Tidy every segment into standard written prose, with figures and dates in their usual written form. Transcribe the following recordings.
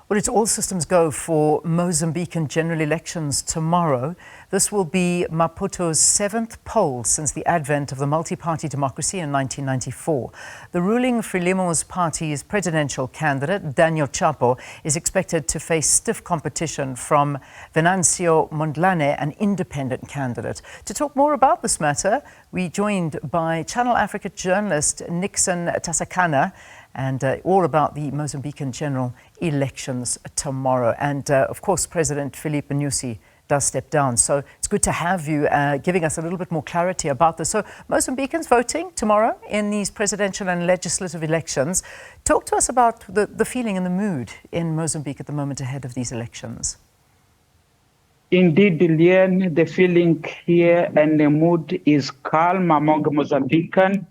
Well, it's all systems go for Mozambican general elections tomorrow. This will be Maputo's 7th poll since the advent of the multi-party democracy in 1994. The ruling FRELIMO's party's presidential candidate, Daniel Chapo, is expected to face stiff competition from Venancio Mondlane, an independent candidate. To talk more about this matter, we're joined by Channel Africa journalist Nixon Tasakana, and all about the Mozambican general elections tomorrow. And of course, President Filipe Nyusi does step down. So it's good to have you giving us a little bit more clarity about this. So Mozambicans voting tomorrow in these presidential and legislative elections. Talk to us about the feeling and the mood in Mozambique at the moment ahead of these elections. Indeed, Lilian, the feeling here and the mood is calm among Mozambicans.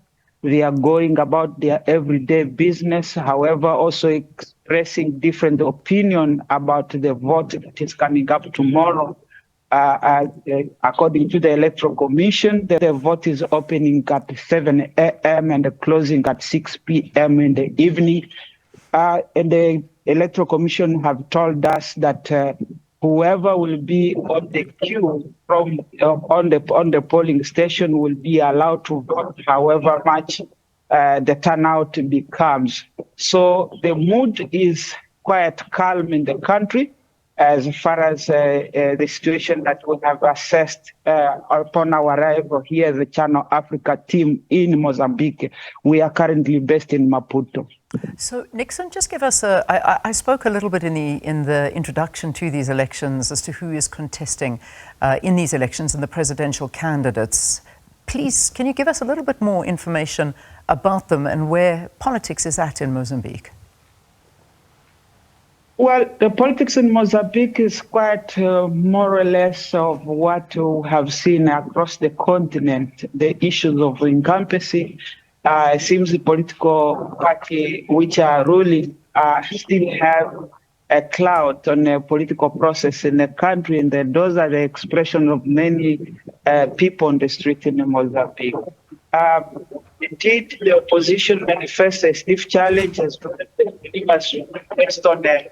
They are going about their everyday business, however, also expressing different opinion about the vote that is coming up tomorrow. According to the Electoral Commission, the vote is opening at 7 a.m. and closing at 6 p.m. in the evening. And the Electoral Commission have told us that whoever will be on the queue from on the polling station will be allowed to vote however much the turnout becomes. So the mood is quite calm in the country as far as the situation that we have assessed upon our arrival here as the Channel Africa team in Mozambique. We are currently based in Maputo. So, Nixon, just give us I spoke a little bit in the introduction to these elections as to who is contesting in these elections and the presidential candidates. Please, can you give us a little bit more information about them and where politics is at in Mozambique? Well, the politics in Mozambique is quite more or less of what we have seen across the continent. The issues of incumbency. It seems the political party which are ruling still have a cloud on the political process in the country, and those are the expression of many people on the street in Mozambique. Indeed, the opposition manifests a stiff challenge as to based on the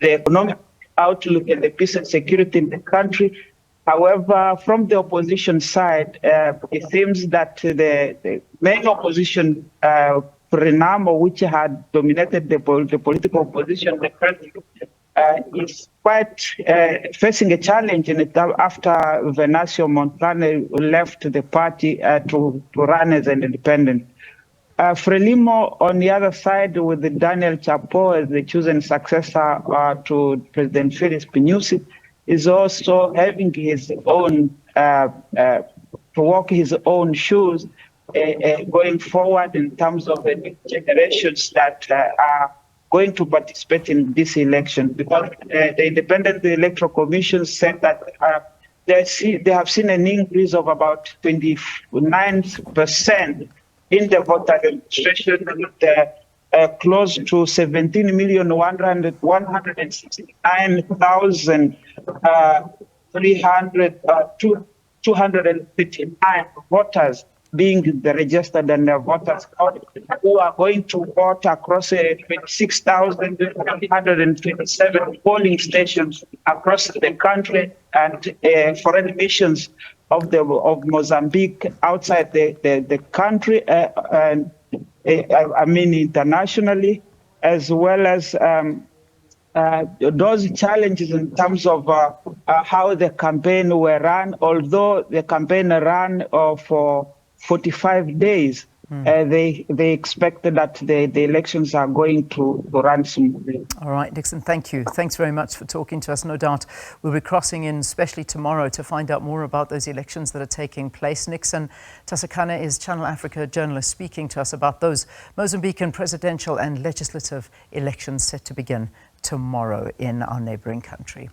economic outlook and the peace and security in the country. However, from the opposition side, it seems that the main opposition, FRELIMO, which had dominated the political opposition in the country, is quite facing a challenge in it after Venancio Mondlane left the party to run as an independent. FRELIMO, on the other side, with the Daniel Chapo as the chosen successor to President Filipe Nyusi, is also having his own, to walk his own shoes going forward in terms of the new generations that are going to participate in this election. Because the Independent Electoral Commission said that they have seen an increase of about 29% in the voter registration, close to 17,169,259 voters being the registered and the voters who are going to vote across 26,327 polling stations across the country, and foreign missions of Mozambique outside the country, and I mean internationally, as well as those challenges in terms of how the campaign were run. Although the campaign ran for 45 days, they expected that the elections are going to run smoothly. All right, Nixon, thank you. Thanks very much for talking to us. No doubt we'll be crossing in, especially tomorrow, to find out more about those elections that are taking place. Nixon Tasakana is Channel Africa journalist speaking to us about those Mozambican presidential and legislative elections set to begin tomorrow in our neighbouring country.